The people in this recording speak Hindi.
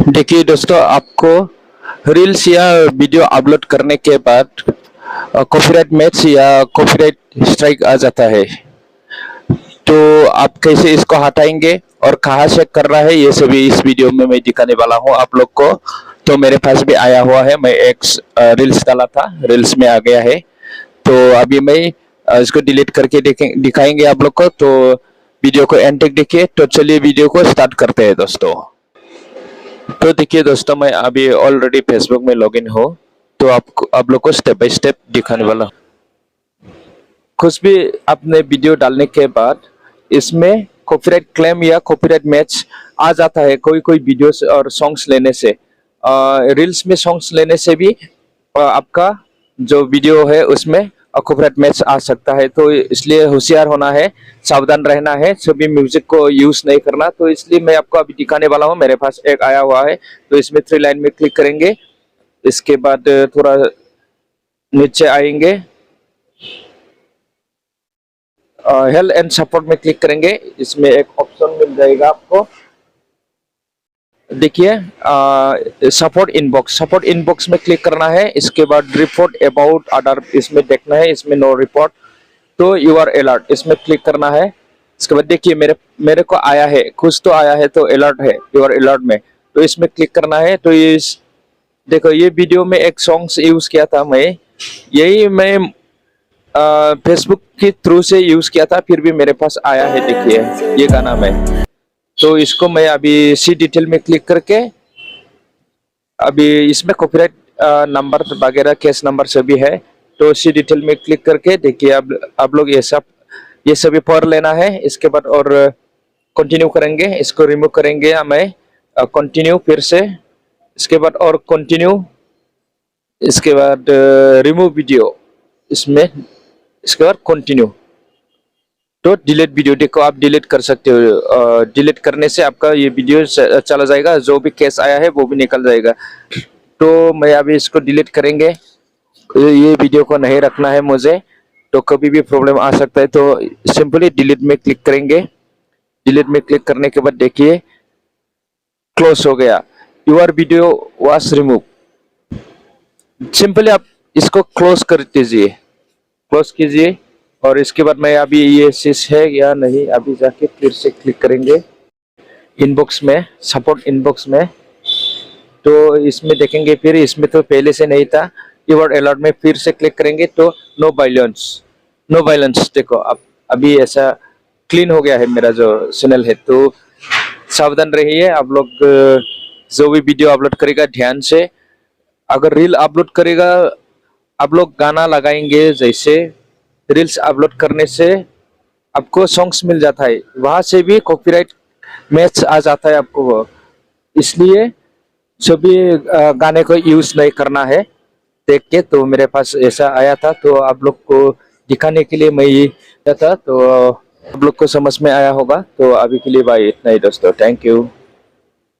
देखिए दोस्तों, आपको रील्स या वीडियो अपलोड करने के बाद कॉपीराइट मैच या कॉपीराइट स्ट्राइक आ जाता है। तो आप कैसे इसको हटाएंगे और कहाँ से कर रहा है, ये सभी इस वीडियो में मैं दिखाने वाला हूँ आप लोग को। तो मेरे पास भी आया हुआ है, मैं एक रील्स डाला था, रील्स में आ गया है। तो अभी मैं इसको डिलीट करके दिखाएंगे आप लोग को। तो वीडियो को एंड तक देखिए। तो चलिए वीडियो को स्टार्ट करते हैं दोस्तों। तो देखिए दोस्तों, मैं अभी ऑलरेडी फेसबुक में लॉगिन हो। तो आपको आप लोग को स्टेप बाय स्टेप दिखाने वाला हूँ। कुछ भी आपने वीडियो डालने के बाद इसमें कॉपीराइट क्लेम या कॉपीराइट मैच आ जाता है कोई कोई वीडियोस और सॉन्ग्स लेने से। रील्स में सॉन्ग्स लेने से भी आपका जो वीडियो है उसमें कॉपीराइट मैच आ सकता है। तो इसलिए होशियार होना है, सावधान रहना है, सभी म्यूजिक को यूज नहीं करना। तो इसलिए मैं आपको अभी दिखाने वाला हूँ। मेरे पास एक आया हुआ है, तो इसमें 3 लाइन में क्लिक करेंगे। इसके बाद थोड़ा नीचे आएंगे, हेल्थ एंड सपोर्ट में क्लिक करेंगे। इसमें एक ऑप्शन मिल जाएगा आपको, देखिए सपोर्ट इनबॉक्स में क्लिक करना है। इसके बाद रिपोर्ट अबाउट अदर इसमें देखना है, इसमें नो रिपोर्ट। तो यू आर अलर्ट इसमें क्लिक करना है। इसके बाद देखिए मेरे को आया है, कुछ तो आया है, तो अलर्ट है, यू आर अलर्ट में। तो इसमें क्लिक करना है। तो ये देखो, ये वीडियो में एक सॉन्ग्स यूज किया था मैं, यही मैं फेसबुक के थ्रू से यूज किया था, फिर भी मेरे पास आया है। देखिए ये गाना मैं, तो इसको मैं अभी सी डिटेल में क्लिक करके अभी इसमें कॉपीराइट नंबर वगैरह केस नंबर सभी है। तो सी डिटेल में क्लिक करके देखिए अब आप लोग ये सभी पढ़ लेना है। इसके बाद और कंटिन्यू करेंगे, इसको रिमूव करेंगे हमें, कंटिन्यू फिर से, इसके बाद और कंटिन्यू, इसके बाद रिमूव वीडियो इसमें, इसके बाद कंटिन्यू। तो डिलीट वीडियो, देखो आप डिलीट कर सकते हो। डिलीट करने से आपका ये वीडियो चला जाएगा, जो भी केस आया है वो भी निकल जाएगा। तो मैं अभी इसको डिलीट करेंगे, ये वीडियो को नहीं रखना है मुझे, तो कभी भी प्रॉब्लम आ सकता है। तो सिंपली डिलीट में क्लिक करेंगे। डिलीट में क्लिक करने के बाद देखिए क्लोज हो गया, your video was remove. Simply आप इसको क्लोज कर दीजिए, क्लोज कीजिए। और इसके बाद मैं अभी ये चीज है या नहीं, अभी जाके फिर से क्लिक करेंगे इनबॉक्स में, सपोर्ट इनबॉक्स में। तो इसमें देखेंगे, फिर इसमें तो पहले से नहीं था, कीवर्ड अलर्ट में फिर से क्लिक करेंगे। तो नो वायलेंस देखो अब अभी ऐसा क्लीन हो गया है मेरा जो चैनल है। तो सावधान रहिए आप लोग, जो भी वीडियो अपलोड करेगा ध्यान से। अगर रील अपलोड करेगा, आप लोग गाना लगाएंगे, जैसे रील्स अपलोड करने से आपको सॉन्ग्स मिल जाता है, वहां से भी कॉपीराइट मैच आ जाता है आपको। इसलिए सभी गाने को यूज नहीं करना है देख के। तो मेरे पास ऐसा आया था, तो आप लोग को दिखाने के लिए मैं ये था। तो आप लोग को समझ में आया होगा। तो अभी के लिए भाई इतना ही दोस्तों, थैंक यू।